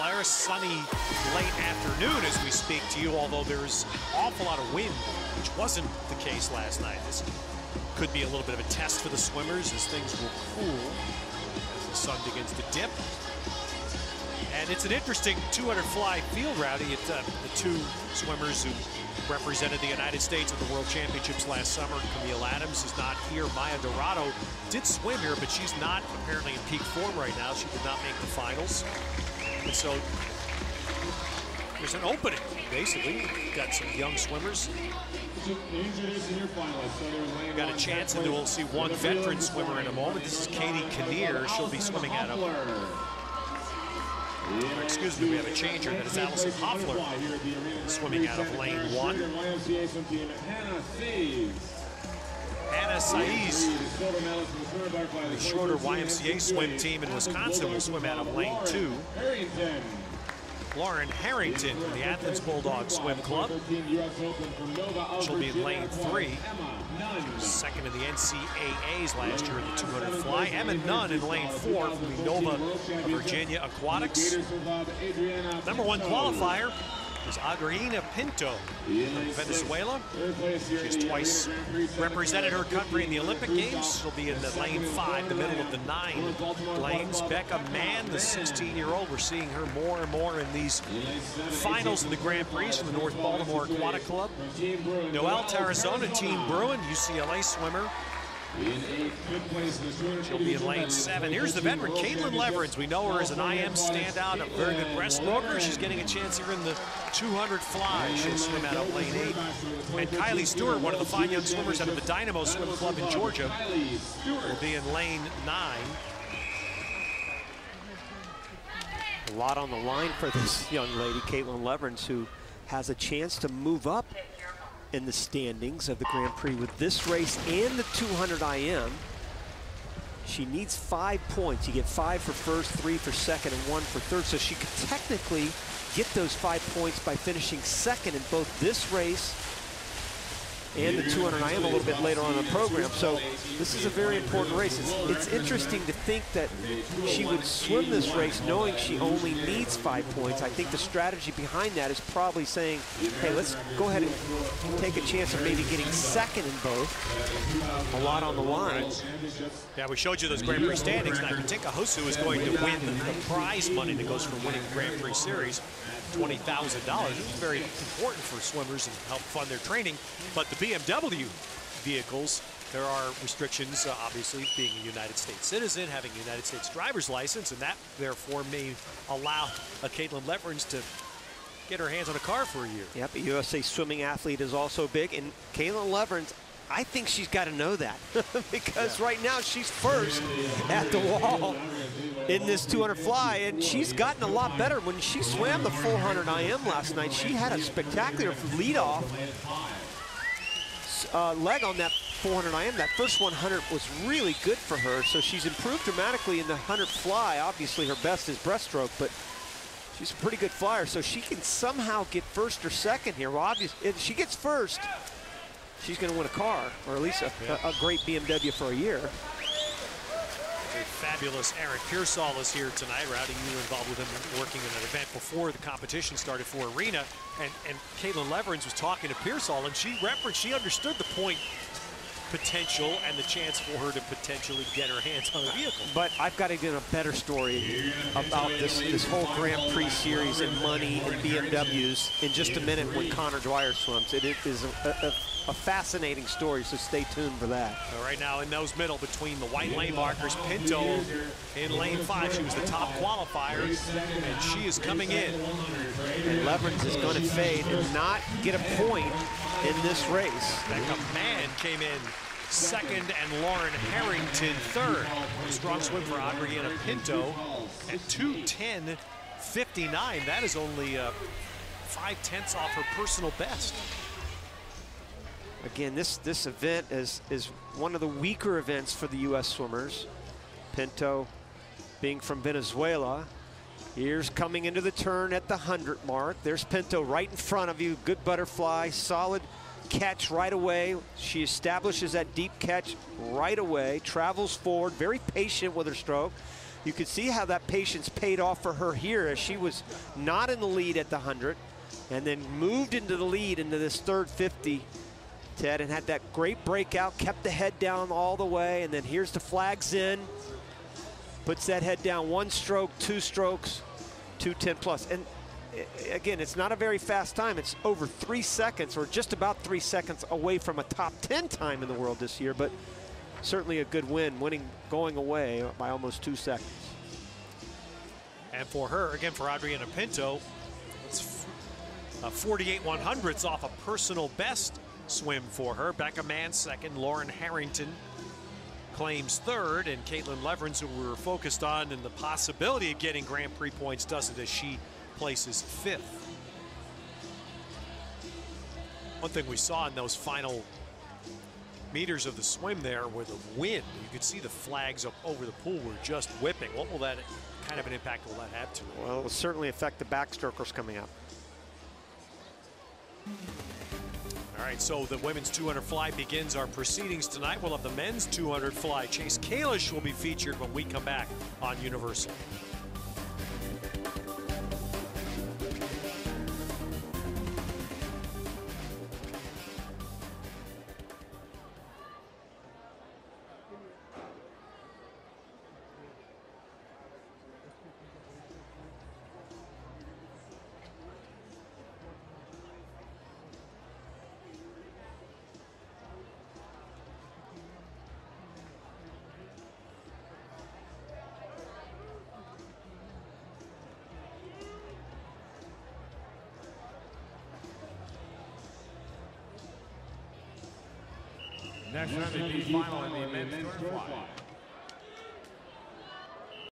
Clara. Sunny late afternoon as we speak to you, although there's an awful lot of wind, which wasn't the case last night. This could be a little bit of a test for the swimmers as things will cool as the sun begins to dip. And it's an interesting 200 fly field, Rowdy. The two swimmers who represented the United States at the World Championships last summer. Camille Adams is not here. Maya Dorado did swim here, but she's not apparently in peak form right now. She did not make the finals. And so there's an opening, basically. We've got some young swimmers. We've got a chance, and we'll see one veteran swimmer in a moment. This is Katie Kinnear. She'll be swimming out of... Excuse me, we have a changer. That is Allison Hoffler swimming out of lane 1. Hannah Saiz, the shorter YMCA swim team in Wisconsin, will swim out of lane 2. Lauren Harrington from the Athens Bulldog Swim Club. She'll be in lane 3. Second in the NCAAs last year in the 200 fly. Emma Nunn in lane 4 from the Nova Virginia Aquatics. Number 1 qualifier is Andreina Pinto from Venezuela. She's twice represented her country in the Olympic Games. She'll be in the lane 5, the middle of the 9 lanes. Becca Mann, the 16-year-old, we're seeing her more and more in these finals in the Grand Prix from the North Baltimore Aquatic Club. Noelle Tarazona, Team Bruin, UCLA swimmer. She'll be in lane 7. Here's the veteran, Caitlin Leverins. We know her as an IM standout, a very good breaststroker. She's getting a chance here in the 200 fly. She'll swim out of lane 8. And Kylie Stewart, one of the fine young swimmers out of the Dynamo Swim Club in Georgia, will be in lane 9. A lot on the line for this young lady, Caitlin Leverins, who has a chance to move up in the standings of the Grand Prix with this race and the 200 IM. She needs 5 points. You get 5 for first, 3 for second, and 1 for third. So she could technically get those 5 points by finishing second in both this race and the 200 IM a little bit later on in the program. So this is a very important race. It's interesting to think that she would swim this race knowing she only needs 5 points. I think the strategy behind that is probably saying, hey, let's go ahead and take a chance of maybe getting second in both. A lot on the line. Yeah, we showed you those Grand Prix standings. And I can think Hosu is going to win the prize money that goes for winning the Grand Prix Series. $20,000. This is very important for swimmers and help fund their training. But the BMW vehicles, there are restrictions, obviously, being a United States citizen, having a United States driver's license, and that, therefore, may allow a Caitlin Leverins to get her hands on a car for a year. Yep, a USA swimming athlete is also big. And Caitlin Leverins, I think she's got to know that because right now she's first at the wall in this 200 fly, and she's gotten a lot better. When she swam the 400 IM last night, she had a spectacular lead-off leg on that 400 IM. That first 100 was really good for her, so she's improved dramatically in the 100 fly. Obviously, her best is breaststroke, but she's a pretty good flyer, so she can somehow get first or second here. Well, obviously, if she gets first, she's going to win a car, or at least a great BMW for a year. A fabulous Eric Pearsall is here tonight. Rowdy, you were involved with him working in an event before the competition started for Arena. And Caitlin Leverins was talking to Pearsall, and she understood the point potential and the chance for her to potentially get her hands on a vehicle. But I've got to get a better story about this whole Grand Prix series and money and BMWs in just a minute when Connor Dwyer swims. It is a fascinating story, so stay tuned for that. Right now in those middle between the white lane markers, Pinto in lane 5. She was the top qualifier, and she is coming in. And Leverins is going to fade and not get a point in this race. Becca Mann came in second and Lauren Harrington third. A strong swim for Andreina Pinto at 2:10.59. That is only 5/10 off her personal best. Again, this event is one of the weaker events for the U.S. swimmers. Pinto being from Venezuela. Here's coming into the turn at the 100 mark. There's Pinto right in front of you. Good butterfly, solid catch right away. She establishes that deep catch right away, travels forward, very patient with her stroke. you could see how that patience paid off for her here, as she was not in the lead at the 100 and then moved into the lead into this third 50, Ted, and had that great breakout, kept the head down all the way, and then here's the flags in, puts that head down 1 stroke, 2 strokes, 2:10 plus. And again, it's not a very fast time. It's over 3 seconds, or just about 3 seconds away from a top 10 time in the world this year, but certainly a good win, going away by almost 2 seconds. And for her, again, for Andreina Pinto, it's 48 100ths off a personal best swim for her. Becca Mann second, Lauren Harrington claims third, and Caitlin Leverins, who we were focused on and the possibility of getting Grand Prix points, doesn't, as she places 5th. One thing we saw in those final meters of the swim there were the wind. You could see the flags up over the pool were just whipping. What will that kind of an impact will that have to her? Well, it will certainly affect the backstrokers coming up. All right, so the women's 200 fly begins our proceedings tonight. We'll have the men's 200 fly. Chase Kalish will be featured when we come back on Universal. National MVP final in the men's 200 fly.